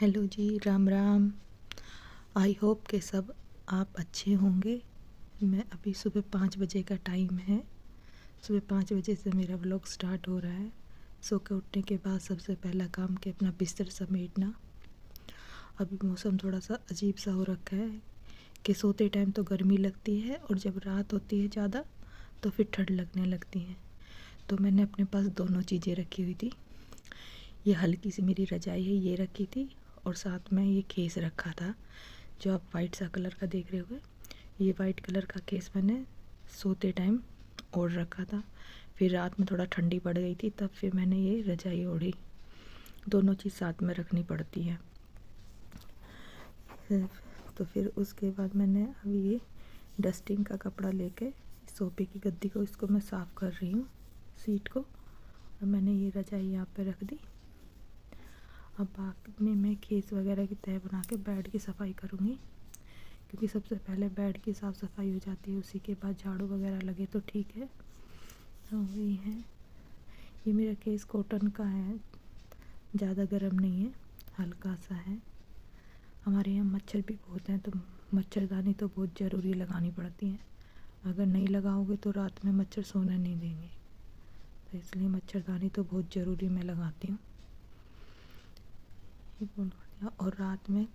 Hello जी, Ram Ram. I hope के सब आप अच्छे होंगे। मैं अभी सुबह 5 बजे का टाइम है। सुबह 5 बजे से मेरा व्लॉग स्टार्ट हो रहा है। सो के उठने के बाद सबसे पहला काम कि अपना बिस्तर समेटना। अभी मौसम थोड़ा सा अजीब सा हो रखा है कि सोते टाइम तो गर्मी लगती है और जब रात होती है ज़्यादा तो फिर ठंड लगने लगती है। तो मैंने अपने पास दोनों चीज़ें रखी हुई थी। ये हल्की सी मेरी रजाई है, ये रखी थी, और साथ में ये केस रखा था जो आप वाइट सा कलर का देख रहे होगे। ये वाइट कलर का केस मैंने सोते टाइम ओढ़ रखा था। फिर रात में थोड़ा ठंडी पड़ गई थी तब फिर मैंने ये रजाई ओढ़ी। दोनों चीज़ साथ में रखनी पड़ती है। तो फिर उसके बाद मैंने अभी ये डस्टिंग का कपड़ा लेके सोफे की गद्दी को इसको मैं साफ़ कर रही हूँ, सीट को। और मैंने ये रजाई यहाँ पे रख दी। अब बाद में मैं खेस वगैरह की तह बना के बेड की सफाई करूँगी, क्योंकि सबसे पहले बेड की साफ़ सफाई हो जाती है, उसी के बाद झाड़ू वगैरह लगे तो ठीक है। तो वही है। ये मेरा केस कॉटन का है, ज़्यादा गर्म नहीं है, हल्का सा है। हमारे यहाँ मच्छर भी बहुत हैं तो मच्छरदानी तो बहुत ज़रूरी लगानी पड़ती है। अगर नहीं लगाओगे तो रात में मच्छर सोने नहीं देंगे, तो इसलिए मच्छरदानी तो बहुत ज़रूरी मैं लगाती हूँ। और रात में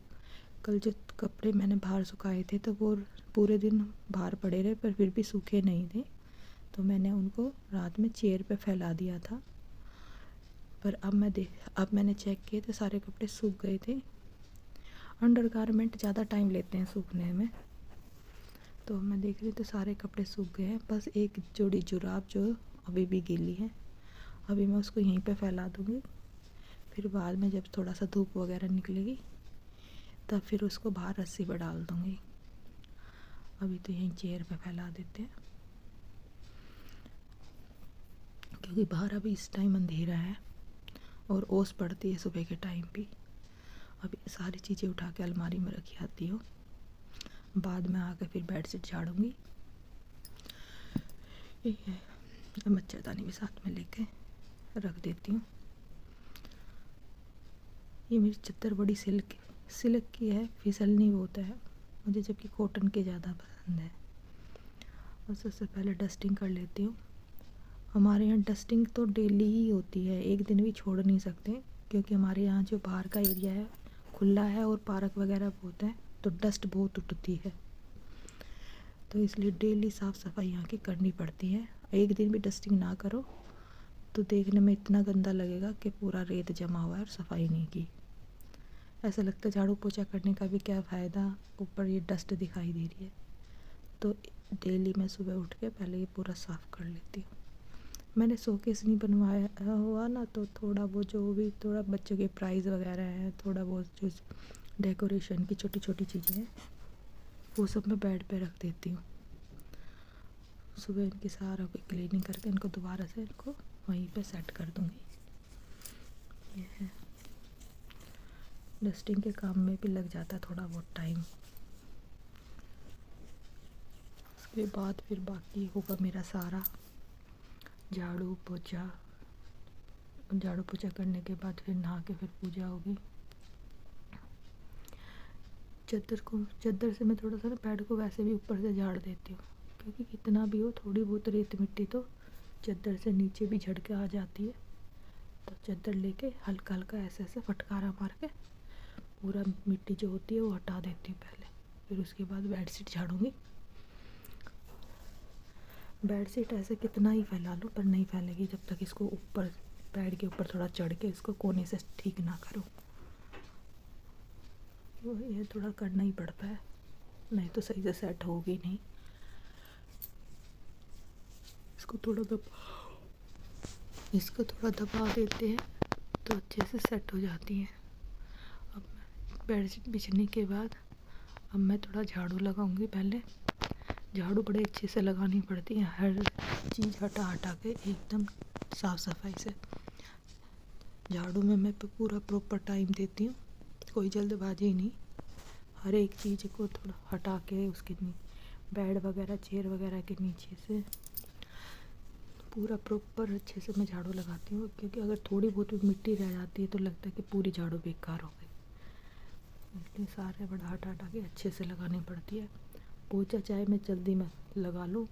कल जो कपड़े मैंने बाहर सुखाए थे तो वो पूरे दिन बाहर पड़े रहे पर फिर भी सूखे नहीं थे, तो मैंने उनको रात में चेयर पे फैला दिया था। पर अब मैंने चेक किए तो सारे कपड़े सूख गए थे। अंडर गारमेंट ज़्यादा टाइम लेते हैं सूखने में, तो मैं देख रही तो सारे कपड़े सूख गए हैं। बस एक जोड़ी जुराब जो अभी भी गीली है, अभी मैं उसको यहीं पे फैला दूँगी। फिर बाद में जब थोड़ा सा धूप वगैरह निकलेगी तब फिर उसको बाहर रस्सी पर डाल दूँगी। अभी तो यहीं चेयर पे फैला देते हैं, क्योंकि बाहर अभी इस टाइम अंधेरा है और ओस पड़ती है सुबह के टाइम भी। अभी सारी चीज़ें उठा के अलमारी में रखी आती हूँ, बाद में आकर फिर बेड शीट झाड़ूँगी। मच्छरदानी भी साथ में लेके रख देती हूँ। ये मेरी चद्दर बड़ी सिल्क की है, फिसलनी बहुत है मुझे, जबकि कॉटन के ज़्यादा पसंद है। और सबसे पहले डस्टिंग कर लेती हूँ। हमारे यहाँ डस्टिंग तो डेली ही होती है, एक दिन भी छोड़ नहीं सकते, क्योंकि हमारे यहाँ जो बाहर का एरिया है खुला है और पार्क वगैरह बहुत है, तो डस्ट बहुत उठती है, तो इसलिए डेली साफ़ सफाई यहाँ की करनी पड़ती है। एक दिन भी डस्टिंग ना करो तो देखने में इतना गंदा लगेगा कि पूरा रेत जमा हुआ है और सफाई नहीं की। ऐसा लगता है झाड़ू पोछा करने का भी क्या फ़ायदा, ऊपर ये डस्ट दिखाई दे रही है। तो डेली मैं सुबह उठ के पहले ये पूरा साफ़ कर लेती हूँ। मैंने शोकेस नहीं बनवाया हुआ ना, तो थोड़ा वो जो भी थोड़ा बच्चों के प्राइज़ वगैरह है, थोड़ा बहुत जो डेकोरेशन की छोटी छोटी चीज़ें हैं वो सब मैं बेड पे रख देती हूँ। सुबह इनकी सारा कोई क्लीनिंग करके इनको दोबारा से इनको वहीं पे सेट कर दूँगी। ये है, डस्टिंग के काम में भी लग जाता है थोड़ा बहुत टाइम। उसके बाद फिर बाकी होगा मेरा सारा झाड़ू पोछा करने के बाद फिर नहा के फिर पूजा होगी। चद्दर से मैं थोड़ा सा ना बेड को वैसे भी ऊपर से झाड़ देती हूँ, क्योंकि कितना भी हो थोड़ी बहुत रेत मिट्टी तो चद्दर से नीचे भी झड़ के आ जाती है। तो चद्दर लेके हल्का हल्का ऐसे ऐसे फटकारा मार के पूरा मिट्टी जो होती है वो हटा देती हूँ पहले। फिर उसके बाद बेड शीट झाड़ूँगी। बेड शीट ऐसे कितना ही फैला लो पर नहीं फैलेगी जब तक इसको ऊपर बेड के ऊपर थोड़ा चढ़ के इसको कोने से ठीक ना करो। ये थोड़ा करना ही पड़ता है, नहीं तो सही से सेट होगी नहीं। इसको थोड़ा दबा देते हैं तो अच्छे से सेट हो जाती है। अब बेडशीट बिछने के बाद अब मैं थोड़ा झाड़ू लगाऊंगी। पहले झाड़ू बड़े अच्छे से लगानी पड़ती है, हर चीज़ हटा के एकदम साफ़ सफाई से। झाड़ू में मैं पूरा प्रॉपर टाइम देती हूँ, कोई जल्दबाजी नहीं। हर एक चीज़ को थोड़ा हटा के उसके बेड वगैरह चेयर वगैरह के नीचे से पूरा प्रॉपर अच्छे से मैं झाड़ू लगाती हूँ, क्योंकि अगर थोड़ी बहुत भी मिट्टी रह जाती है तो लगता है कि पूरी झाड़ू बेकार हो गई। इसलिए सारे बड़ा हटा हटा के अच्छे से लगानी पड़ती है। पोछा चाहे मैं जल्दी में लगा लूँ,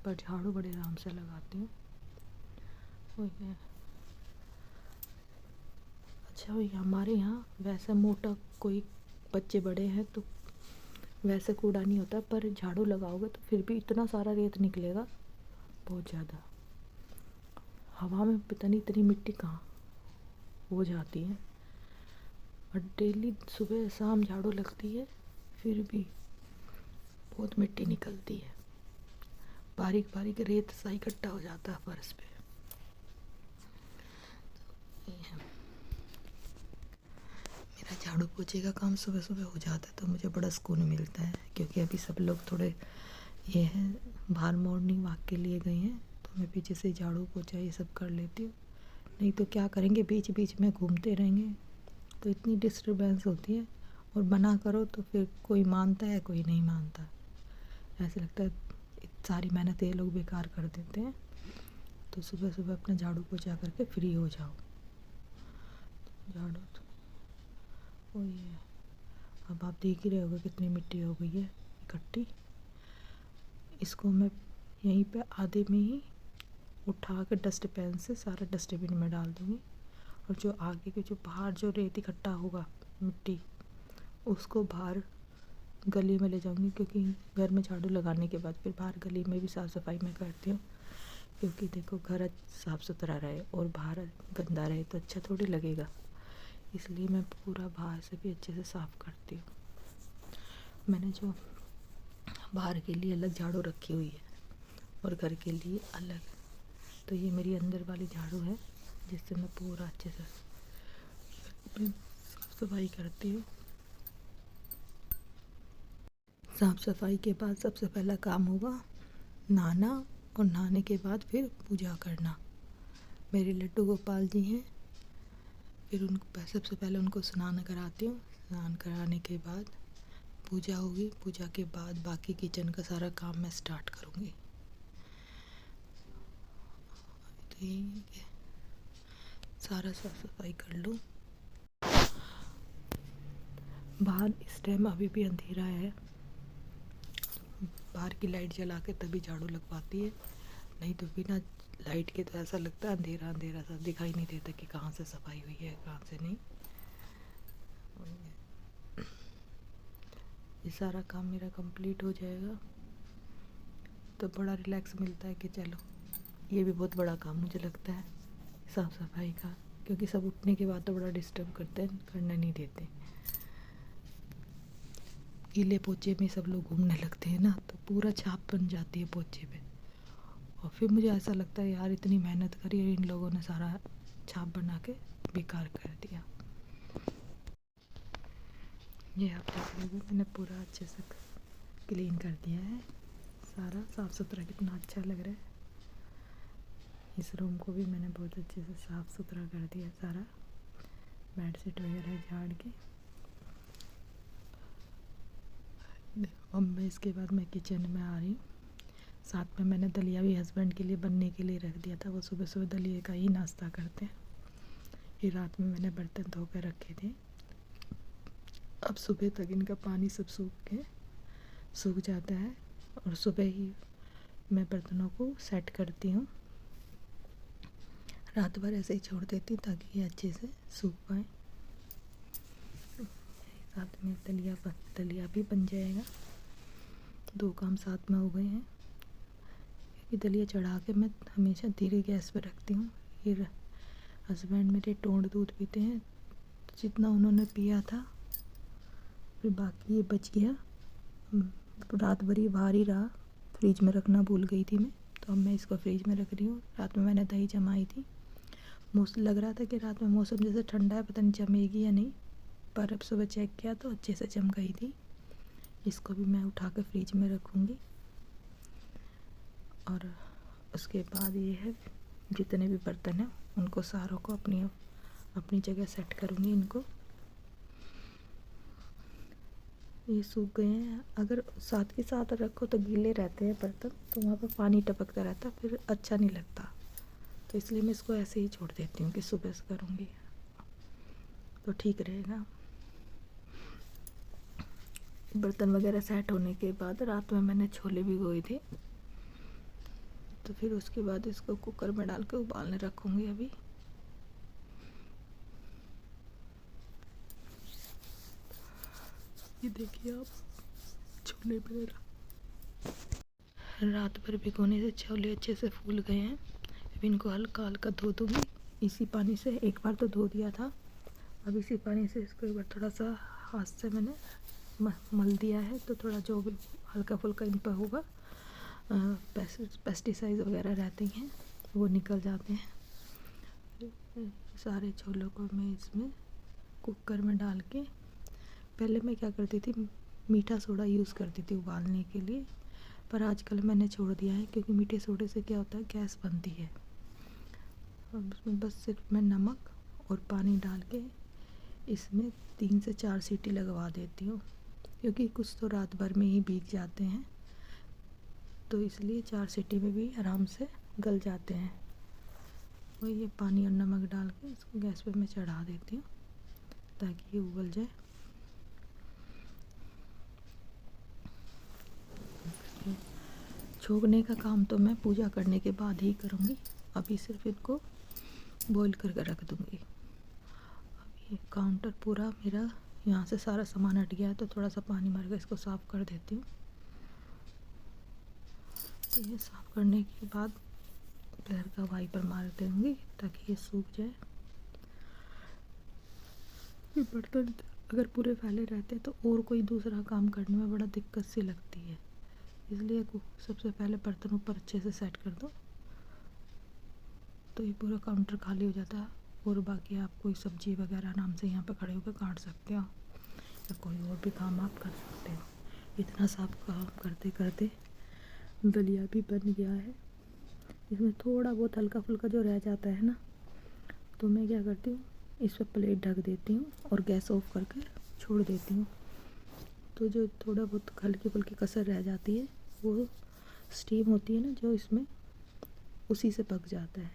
पर झाड़ू बड़े आराम से लगाती हूँ। वही है। अच्छा वही हमारे यहाँ वैसा मोटा कोई बच्चे बड़े हैं तो वैसे कूड़ा नहीं होता, पर झाड़ू लगाओगे तो फिर भी इतना सारा रेत निकलेगा, बहुत ज़्यादा। हवा में पता नहीं इतनी मिट्टी कहाँ हो जाती है। और डेली सुबह शाम झाड़ू लगती है, फिर भी बहुत मिट्टी निकलती है। बारीक बारीक रेत सा इकट्ठा हो जाता है फर्श पे। मेरा झाड़ू पोछे का काम सुबह सुबह हो जाता है तो मुझे बड़ा सुकून मिलता है, क्योंकि अभी सब लोग थोड़े ये हैं बाहर मॉर्निंग वॉक के लिए गए हैं, तो मैं पीछे से झाड़ू पोछा ये सब कर लेती हूँ। नहीं तो क्या करेंगे, बीच बीच में घूमते रहेंगे तो इतनी डिस्टर्बेंस होती है। और मना करो तो फिर कोई मानता है कोई नहीं मानता। ऐसे लगता है सारी मेहनत ये लोग बेकार कर देते हैं। तो सुबह सुबह अपना झाड़ू पोछा करके फ्री हो जाओ। झाड़ू तो वही है। अब आप देख ही रहे होगे कितनी मिट्टी हो गई है इकट्ठी। इसको मैं यहीं पे आधे में ही उठा के डस्टबिन से सारा डस्टबिन में डाल दूँगी, और जो आगे के जो बाहर जो रेत इकट्ठा होगा मिट्टी, उसको बाहर गली में ले जाऊँगी, क्योंकि घर में झाड़ू लगाने के बाद फिर बाहर गली में भी साफ़ सफाई मैं करती हूँ। क्योंकि देखो घर साफ़ सुथरा रहे और बाहर गंदा रहे तो अच्छा थोड़ी लगेगा, इसलिए मैं पूरा बाहर से भी अच्छे से साफ़ करती हूँ। मैंने जो बाहर के लिए अलग झाड़ू रखी हुई है और घर के लिए अलग, तो ये मेरी अंदर वाली झाड़ू है जिससे मैं पूरा अच्छे से साफ सफाई करती हूँ। साफ सफाई के बाद सबसे पहला काम होगा नहाना, और नहाने के बाद फिर पूजा करना। मेरे लड्डू गोपाल जी हैं, फिर उनको सबसे पहले उनको स्नान कराती हूँ। स्नान कराने के बाद पूजा होगी, पूजा के बाद बाकी किचन का सारा काम मैं स्टार्ट करूँगी। तो यही है, सारा साफ सफाई कर लूँ। बाहर इस टाइम अभी भी अंधेरा है, बाहर की लाइट जला के तभी झाड़ू लगवाती है, नहीं तो बिना लाइट के तो ऐसा लगता है अंधेरा अंधेरा सा, दिखाई नहीं देता कि कहाँ से सफाई हुई है कहाँ से नहीं। ये सारा काम मेरा कंप्लीट हो जाएगा तो बड़ा रिलैक्स मिलता है कि चलो ये भी बहुत बड़ा काम मुझे लगता है साफ़ सफाई का, क्योंकि सब उठने के बाद तो बड़ा डिस्टर्ब करते हैं, करने नहीं देते। गीले पोछे में सब लोग घूमने लगते हैं ना, तो पूरा छाप बन जाती है पोछे पे, और फिर मुझे ऐसा लगता है यार इतनी मेहनत करी और इन लोगों ने सारा छाप बना के बेकार कर दिया। ये आप देख लोगे मैंने पूरा अच्छे से क्लीन कर दिया है, सारा साफ़ सुथरा कितना अच्छा लग रहा है। इस रूम को भी मैंने बहुत अच्छे से साफ़ सुथरा कर दिया सारा, बेडशीट वगैरह झाड़ के। अब मैं इसके बाद मैं किचन में आ रही हूँ। साथ में मैंने दलिया भी हस्बैंड के लिए बनने के लिए रख दिया था, वो सुबह सुबह दलिए का ही नाश्ता करते हैं। ये रात में मैंने बर्तन धो कर रखे थे, अब सुबह तक इनका पानी सब सूख जाता है, और सुबह ही मैं बर्तनों को सेट करती हूँ। रात भर ऐसे ही छोड़ देती हूँ ताकि ये अच्छे से सूख पाए। साथ में दलिया भी बन जाएगा, दो काम साथ में हो गए हैं। क्योंकि दलिया चढ़ा के मैं हमेशा धीरे गैस पर रखती हूँ। ये हस्बैंड मेरे टोंड दूध पीते हैं, तो जितना उन्होंने पिया था फिर बाकी ये बच गया, रात भर ही बाहर ही रहा, फ्रिज में रखना भूल गई थी मैं, तो अब मैं इसको फ्रिज में रख रही हूँ। रात में मैंने दही जमाई थी, लग रहा था कि रात में मौसम जैसे ठंडा है, पता नहीं जमेगी या नहीं, पर अब सुबह चेक किया तो अच्छे से जम गई थी। इसको भी मैं उठा कर फ्रिज में रखूँगी। और उसके बाद ये है जितने भी बर्तन हैं उनको सारों को अपनी अपनी जगह सेट करूँगी। इनको ये सूख गए हैं, अगर साथ के साथ रखो तो गीले रहते हैं बर्तन, तो वहाँ पर पानी टपकता रहता, फिर अच्छा नहीं लगता, तो इसलिए मैं इसको ऐसे ही छोड़ देती हूँ कि सुबह से करूँगी तो ठीक रहेगा। बर्तन वगैरह सेट होने के बाद रात में मैंने छोले भिगोए थे, तो फिर उसके बाद इसको कुकर में डाल के उबालने रखूँगी। अभी ये देखिए आप, छोले मेरे रात भर भिगोने से छोले अच्छे से फूल गए हैं। अब इनको हल्का हल्का धो दूँगी इसी पानी से। एक बार तो धो दिया था, अब इसी पानी से इसको एक बार थोड़ा सा हाथ से मैंने मल दिया है, तो थोड़ा जो भी हल्का फुल्का इन पर होगा पेस्टिसाइड वगैरह रहते हैं वो निकल जाते हैं। सारे छोलों को मैं इसमें कुकर में डाल के, पहले मैं क्या करती थी, मीठा सोडा यूज़ करती थी उबालने के लिए, पर आजकल मैंने छोड़ दिया है क्योंकि मीठे सोडे से क्या होता है, गैस बनती है। अब इसमें बस सिर्फ मैं नमक और पानी डाल के इसमें 3 से 4 सीटी लगवा देती हूँ, क्योंकि कुछ तो रात भर में ही भीग जाते हैं, तो इसलिए 4 सीटी में भी आराम से गल जाते हैं। और ये पानी और नमक डाल के इसको गैस पे मैं चढ़ा देती हूँ ताकि ये उबल जाए। छोंकने का काम तो मैं पूजा करने के बाद ही करूँगी, अभी सिर्फ इनको बॉईल करके रख दूँगी। अब ये काउंटर पूरा मेरा यहाँ से सारा सामान हट गया है, तो थोड़ा सा पानी मार के इसको साफ़ कर देती हूँ। ये साफ़ करने के बाद पैर का वाइपर मार दूँगी ताकि ये सूख जाए। ये बर्तन अगर पूरे फैले रहते तो और कोई दूसरा काम करने में बड़ा दिक्कत सी लगती है, इसलिए सबसे पहले बर्तन ऊपर अच्छे से सेट कर दो, तो ये पूरा काउंटर खाली हो जाता है। और बाकी आप कोई सब्ज़ी वगैरह आराम से यहाँ पे खड़े होकर काट सकते हो, या कोई और भी काम आप कर सकते हो। इतना सब काम करते करते दलिया भी बन गया है। इसमें थोड़ा बहुत हल्का फुल्का जो रह जाता है ना, तो मैं क्या करती हूँ, इस पर प्लेट ढक देती हूँ और गैस ऑफ करके छोड़ देती हूँ। तो जो थोड़ा बहुत हल्की फुल्की कसर रह जाती है वो स्टीम होती है ना जो इसमें, उसी से पक जाता है।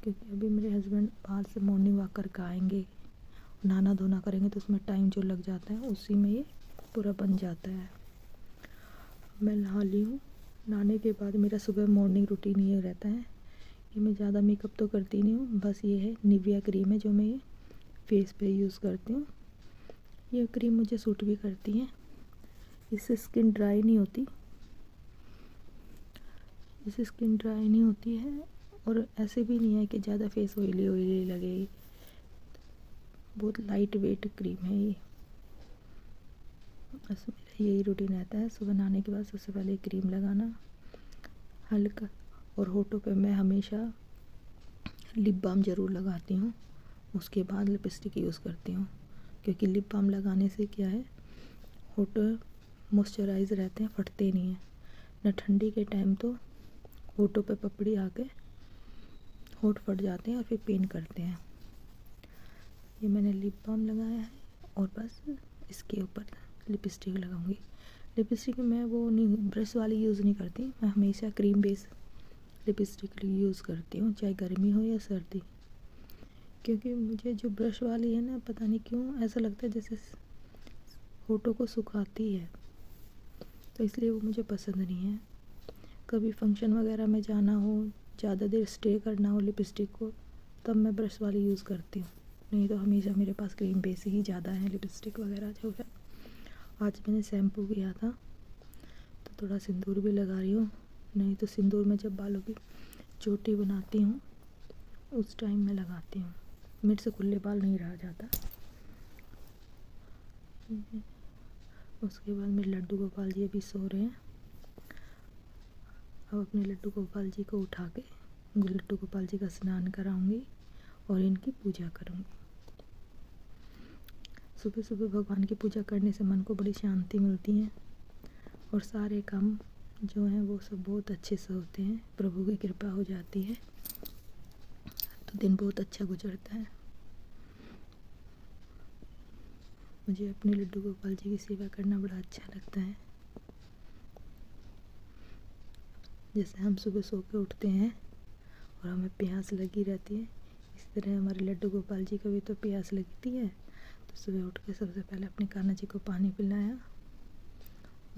क्योंकि अभी मेरे हस्बैंड बाहर से मॉर्निंग वॉक करके आएंगे, नहाना धोना करेंगे, तो उसमें टाइम जो लग जाता है उसी में ये पूरा बन जाता है। मैं नहा ली हूँ। नहाने के बाद मेरा सुबह मॉर्निंग रूटीन ये रहता है कि मैं ज़्यादा मेकअप तो करती नहीं हूँ, बस ये है निविया क्रीम है जो मैं ये फेस पे यूज़ करती हूँ। ये क्रीम मुझे सूट भी करती है, इससे स्किन ड्राई नहीं होती, इससे स्किन ड्राई नहीं होती है, और ऐसे भी नहीं है कि ज़्यादा फेस ऑयली ऑयली लगे। बहुत लाइट वेट क्रीम है ये। बस मेरा यही रूटीन रहता है, सुबह नहाने के बाद सबसे पहले क्रीम लगाना हल्का, और होठों पे मैं हमेशा लिप बाम ज़रूर लगाती हूँ, उसके बाद लिपस्टिक यूज़ करती हूँ। क्योंकि लिप बाम लगाने से क्या है, होठ मॉइस्चराइज रहते हैं, फटते नहीं हैं। न ठंडी के टाइम तो होठों पे पपड़ी आके होठ फट जाते हैं और फिर पेन करते हैं। ये मैंने लिप बाम लगाया है और बस इसके ऊपर लिपस्टिक लगाऊंगी। लिपस्टिक मैं वो नहीं, ब्रश वाली यूज़ नहीं करती, मैं हमेशा क्रीम बेस लिपस्टिक यूज़ करती हूँ, चाहे गर्मी हो या सर्दी। क्योंकि मुझे जो ब्रश वाली है ना, पता नहीं क्यों ऐसा लगता है जैसे होठों को सुखाती है, तो इसलिए वो मुझे पसंद नहीं है। कभी फंक्शन वगैरह में जाना हो, ज़्यादा देर स्टे करना हो लिपस्टिक को, तब मैं ब्रश वाली यूज़ करती हूँ, नहीं तो हमेशा मेरे पास क्रीम बेस ही ज़्यादा है लिपस्टिक वगैरह जो है। आज मैंने शैम्पू किया था तो थोड़ा सिंदूर भी लगा रही हूँ, नहीं तो सिंदूर में जब बालों की चोटी बनाती हूँ उस टाइम मैं लगाती हूँ, मेरे से खुले बाल नहीं रहा जाता। उसके बाद मेरे लड्डू गोपाल जी अभी सो रहे हैं। अब अपने लड्डू गोपाल जी को उठा के लड्डू गोपाल जी का स्नान कराऊंगी और इनकी पूजा करूंगी। सुबह सुबह भगवान की पूजा करने से मन को बड़ी शांति मिलती है, और सारे काम जो हैं वो सब बहुत अच्छे से होते हैं, प्रभु की कृपा हो जाती है, तो दिन बहुत अच्छा गुजरता है। मुझे अपने लड्डू गोपाल जी की सेवा करना बड़ा अच्छा लगता है। जैसे हम सुबह सो के उठते हैं और हमें प्यास लगी रहती है, इस तरह हमारे लड्डू गोपाल जी को भी तो प्यास लगती है। तो सुबह उठ के सबसे पहले अपने कान्हा जी को पानी पिलाया,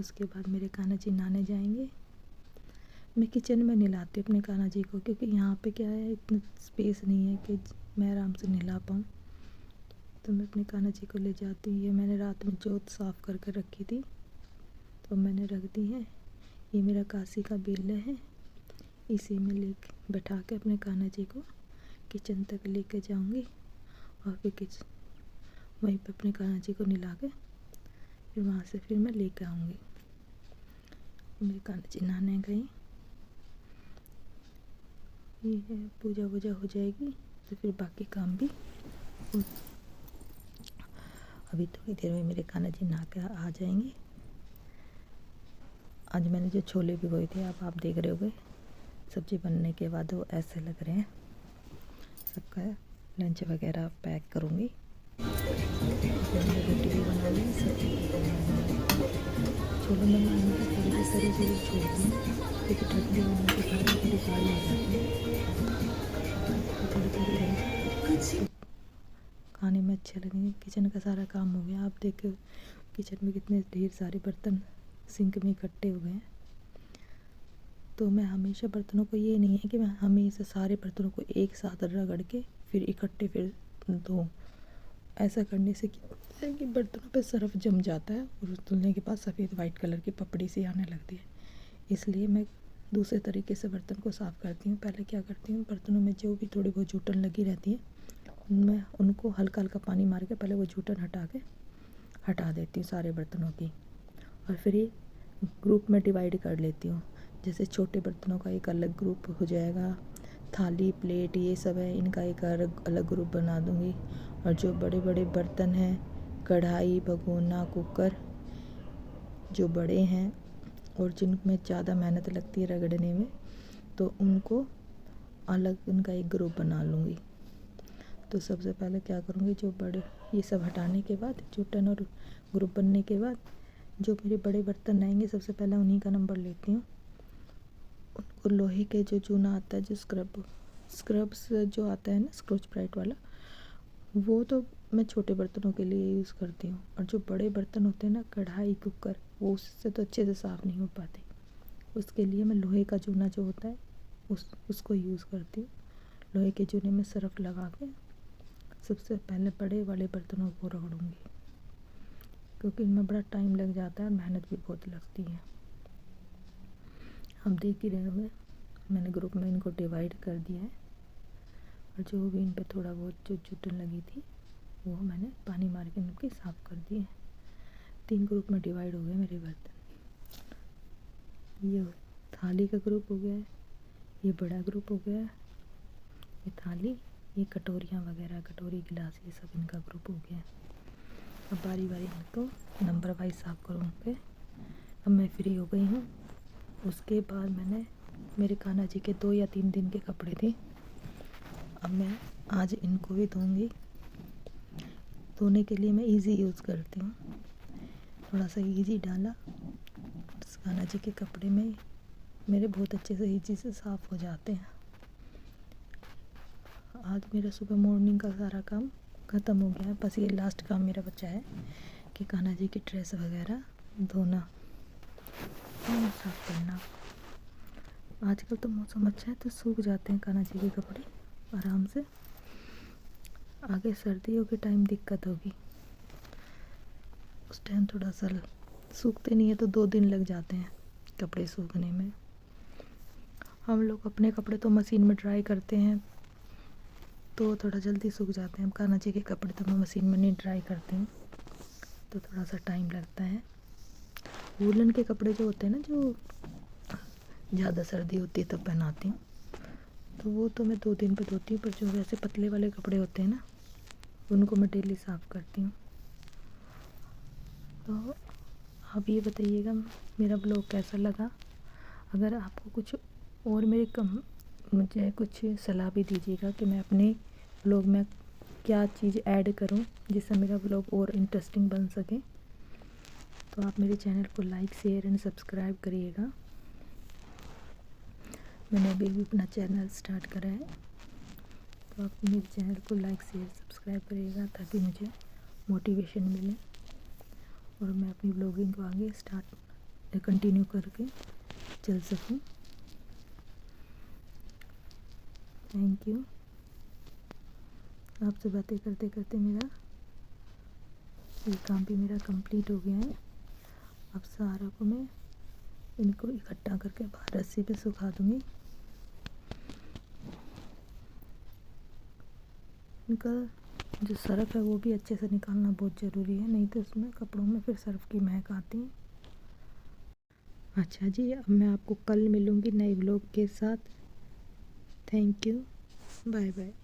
उसके बाद मेरे कान्हा जी नहाने जाएंगे। मैं किचन में नहलाती हूँ अपने कान्हा जी को, क्योंकि यहाँ पे क्या है, इतना स्पेस नहीं है कि मैं आराम से नहला पाऊँ। तो मैं अपने कान्हा जी को ले जाती हूँ। ये मैंने रात में जोत साफ़ करके रखी थी, तो मैंने रख दी है। ये मेरा काशी का बिल्ला है, इसी में ले बैठा के अपने कान्हा जी को किचन तक लेके जाऊंगी, और फिर किचन वहीं पे अपने कान्हा जी को नहला के फिर वहाँ से फिर मैं लेकर आऊँगी। मेरे कान्हा जी नहाने गई, ये है पूजा वूजा हो जाएगी तो फिर बाकी काम भी अभी थोड़ी देर में मेरे कान्हा जी नहा के आ जाएंगे। आज मैंने जो छोले भिगोए थे आप देख रहे होगे, सब्ज़ी बनने के बाद वो ऐसे लग रहे हैं। सबका लंच वगैरह पैक करूँगी, रोटी भी बनाऊँगी, सब्जी भी बनाऊँगी। छोले में मैं थोड़ी सी तरी जरूर छोड़ती हूँ, क्योंकि ठंडी होने के कारण थोड़ी गाढ़ी हो जाती है, खाने में अच्छे लगेंगे। किचन का सारा काम हो गया। आप देखो किचन में कितने ढेर सारे बर्तन सिंक में इकट्ठे हो गए हैं। तो मैं हमेशा बर्तनों को, ये नहीं है कि मैं हमेशा सारे बर्तनों को एक साथ रगड़ के फिर इकट्ठे फिर धोऊं। ऐसा करने से क्या है कि बर्तनों पे सर्फ जम जाता है और धुलने के बाद सफ़ेद वाइट कलर की पपड़ी सी आने लगती है। इसलिए मैं दूसरे तरीके से बर्तन को साफ़ करती हूँ। पहले क्या करती हूँ, बर्तनों में जो भी थोड़ी बहुत जूठन लगी रहती है, मैं उनको हल्का हल्का पानी मार के पहले वो जूठन हटा देती हूँ सारे बर्तनों की। और फिर ये ग्रुप में डिवाइड कर लेती हूँ। जैसे छोटे बर्तनों का एक अलग ग्रुप हो जाएगा, थाली प्लेट ये सब है, इनका एक अलग ग्रुप बना दूँगी। और जो बड़े बड़े बर्तन हैं, कढ़ाई, भगोना, कुकर, जो बड़े हैं और जिनमें ज़्यादा मेहनत लगती है रगड़ने में, तो उनको अलग उनका एक ग्रुप बना लूँगी। तो सबसे पहले क्या करूँगी, जो बड़े ये सब हटाने के बाद, जूठन और ग्रुप बनने के बाद जो मेरे बड़े बर्तन आएंगे, सबसे पहले उन्हीं का नंबर लेती हूँ। उनको लोहे के जो चूना आता है, जो स्क्रब्स जो आता है ना, स्क्रॉच ब्राइट वाला, वो तो मैं छोटे बर्तनों के लिए यूज़ करती हूँ। और जो बड़े बर्तन होते हैं ना, कढ़ाई, कुकर, वो उससे तो अच्छे से साफ़ नहीं हो पाते। उसके लिए मैं लोहे का चूना जो होता है उसको यूज़ करती हूँ। लोहे के चूने में सर्फ लगा के सबसे पहले बड़े वाले बर्तनों को रगड़ूँगी, क्योंकि इनमें बड़ा टाइम लग जाता है और मेहनत भी बहुत लगती है। हम देख ही रहे होंगे, मैंने ग्रुप में इनको डिवाइड कर दिया है। और जो भी इन पे थोड़ा बहुत जो चुटन लगी थी, वो मैंने पानी मार के इनके साफ़ कर दिए। 3 ग्रुप में डिवाइड हो गए मेरे बर्तन। ये थाली का ग्रुप हो गया है, ये बड़ा ग्रुप हो गया है, ये थाली, ये कटोरियाँ वगैरह, कटोरी गिलास, ये सब इनका ग्रुप हो गया है। अब बारी बारी इनको नंबर वाइज साफ़ करूँगी। अब मैं फ्री हो गई हूँ। उसके बाद मैंने, मेरे कान्हा जी के 2 या 3 दिन के कपड़े थे, अब मैं आज इनको भी धोऊंगी। धोने के लिए मैं इजी यूज़ करती हूँ, थोड़ा सा इजी डाला, कान्हा जी के कपड़े में मेरे बहुत अच्छे से इजी से साफ़ हो जाते हैं। आज मेरा सुबह मॉर्निंग का सारा काम ख़त्म हो गया है। बस ये लास्ट काम मेरा बचा है कि कान्हा जी की ड्रेस वगैरह धोना और साफ़ करना। आजकल तो मौसम अच्छा है तो सूख जाते हैं कान्हा जी के कपड़े आराम से। आगे सर्दियों के टाइम दिक्कत होगी, उस टाइम थोड़ा सा सूखते नहीं है तो 2 दिन लग जाते हैं कपड़े सूखने में। हम लोग अपने कपड़े तो मशीन में ड्राई करते हैं तो थोड़ा जल्दी सूख जाते हैं। कान्हा जी के कपड़े तो मैं मशीन में नहीं ड्राई करती हूँ, तो थोड़ा सा टाइम लगता है। वूलन के कपड़े जो होते हैं ना, जो ज़्यादा सर्दी होती है तब पहनाती हूँ, तो वो तो मैं 2 दिन पे धोती हूँ। पर जो वैसे पतले वाले कपड़े होते हैं ना, उनको मैं डेली साफ़ करती हूँ। तो आप ये बताइएगा मेरा ब्लॉग कैसा लगा। अगर आपको कुछ और मुझे कुछ सलाह भी दीजिएगा कि मैं अपने ब्लॉग में क्या चीज़ ऐड करूं जिससे मेरा ब्लॉग और इंटरेस्टिंग बन सके। तो आप मेरे चैनल को लाइक, शेयर एंड सब्सक्राइब करिएगा। मैंने अभी भी अपना चैनल स्टार्ट करा है, तो आप मेरे चैनल को लाइक, शेयर, सब्सक्राइब करिएगा ताकि मुझे मोटिवेशन मिले और मैं अपनी ब्लॉगिंग को आगे स्टार्ट कंटिन्यू करके चल सकूं। Thank you. आपसे बातें करते करते मेरा ये काम भी मेरा कंप्लीट हो गया है। अब सारा को मैं इनको इकट्ठा करके बाहर रस्सी पे सुखा दूँगी। इनका जो सर्फ है वो भी अच्छे से निकालना बहुत ज़रूरी है, नहीं तो उसमें कपड़ों में फिर सर्फ की महक आती है। अच्छा जी, अब मैं आपको कल मिलूँगी नए व्लॉग के साथ। Thank you, bye bye.